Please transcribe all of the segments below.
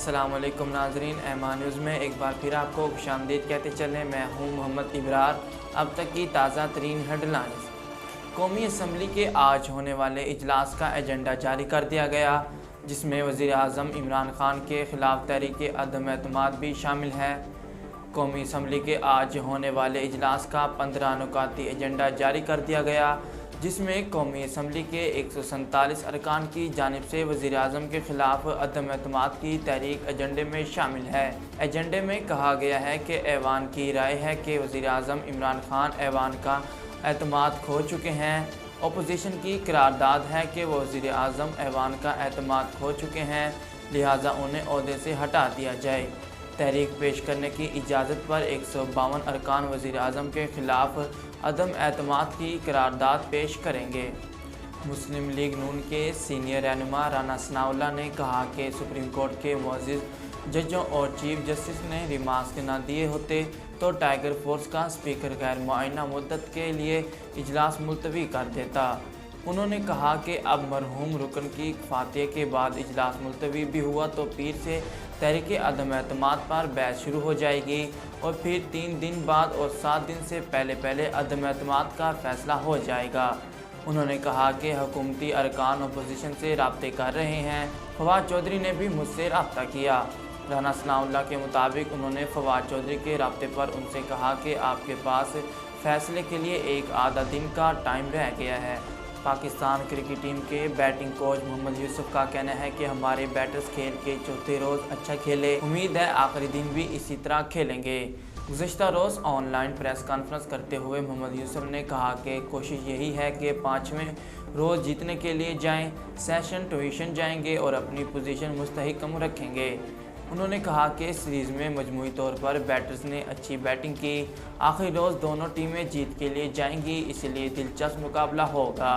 अस्सलामुअलैकुम नाजरीन, एमान न्यूज़ में एक बार फिर आपको खुशामदीद कहते चलें। मैं हूं मोहम्मद इब्रार। अब तक की ताज़ा तरीन हेडलाइंस। कौमी असम्बली के आज होने वाले इजलास का एजेंडा जारी कर दिया गया, जिसमें वज़ीर आज़म इमरान खान के ख़िलाफ़ तहरीक अदम एतमाद भी शामिल है। कौमी असम्बली के आज होने वाले इजलास का 15 नुकाती एजेंडा जारी कर दिया गया, जिसमें कौमी असम्बली के 147 अरकान की जानिब से वज़ीर आज़म के ख़िलाफ़ अदम एतमाद की तहरीक एजेंडे में शामिल है। एजेंडे में कहा गया है कि ऐवान की राय है कि वज़ीर आज़म इमरान खान ऐवान का एतमाद खो चुके हैं। अपोजिशन की करारदाद है कि वो वज़ीर आज़म ऐवान का एतमाद खो चुके हैं, लिहाजा उन्हें ओहदे से हटा दिया जाए। तहरीक पेश करने की इजाज़त पर 152 अरकान वज़ीर आज़म के ख़िलाफ़ अदम एतमाद की करारदाद पेश करेंगे। मुस्लिम लीग नून के सीनियर रहनुमा राना सनाउल्लाह ने कहा कि सुप्रीम कोर्ट के मुअज़्ज़िज़ जजों और चीफ जस्टिस ने रिमार्क्स न दिए होते तो टाइगर फोर्स का स्पीकर गैर मुअय्यना मुद्दत के लिए इजलास मुलतवी कर देता। उन्होंने कहा कि अब मरहूम रुकन की फातिह के बाद इजलास मुलतवी भी हुआ तो पीर से तहरीक अदम एतमाद पर बहस शुरू हो जाएगी और फिर 3 दिन बाद और 7 दिन से पहले अदम एतमाद का फ़ैसला हो जाएगा। उन्होंने कहा कि हुकूमती अरकान अपोजिशन से राब्ते कर रहे हैं। फवाद चौधरी ने भी मुझसे रब्ता किया। राना सनाउल्लाह के मुताबिक उन्होंने फवाद चौधरी के राब्ते पर उनसे कहा कि आपके पास फ़ैसले के लिए एक आधा दिन का टाइम रह गया है। पाकिस्तान क्रिकेट टीम के बैटिंग कोच मोहम्मद यूसुफ का कहना है कि हमारे बैटर्स खेल के चौथे रोज़ अच्छा खेले, उम्मीद है आखिरी दिन भी इसी तरह खेलेंगे। गुज़श्ता रोज़ ऑनलाइन प्रेस कॉन्फ्रेंस करते हुए मोहम्मद यूसुफ ने कहा कि कोशिश यही है कि 5वें रोज़ जीतने के लिए जाएं, सेशन ट्यूशन जाएंगे और अपनी पोजीशन मुस्तहकम रखेंगे। उन्होंने कहा कि सीरीज़ में मजमूई तौर पर बैटर्स ने अच्छी बैटिंग की। आखिरी रोज़ दोनों टीमें जीत के लिए जाएंगी, इसलिए दिलचस्प मुकाबला होगा।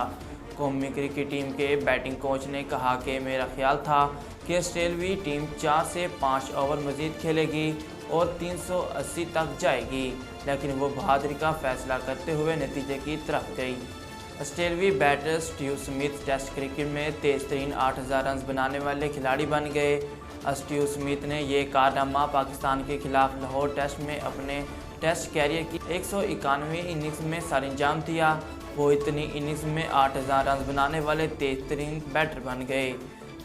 कौमी क्रिकेट टीम के बैटिंग कोच ने कहा कि मेरा ख्याल था कि ऑस्ट्रेलवी टीम 4 से 5 ओवर मज़ीद खेलेगी और 380 तक जाएगी, लेकिन वो बहादुरी का फ़ैसला करते हुए नतीजे की तरफ गई। ऑस्ट्रेलवी batter Steve Smith test cricket में तेज़ तरीन 8000 रन बनाने वाले खिलाड़ी बन गए। स्टीव स्मिथ ने यह कारनामा पाकिस्तान के खिलाफ लाहौर टेस्ट में अपने टेस्ट कैरियर की 191वीं इनिंग्स में सरअंजाम दिया। वो इतनी इनिंग्स में 8000 रन बनाने वाले तेज़ तरीन बैटर बन गए।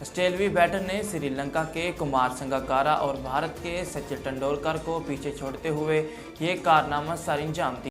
ऑस्ट्रेलवी बैटर ने श्रीलंका के कुमार संगकारा और भारत के सचिन तेंदुलकर को पीछे छोड़ते हुए ये कारनामा सरअंजाम दिया।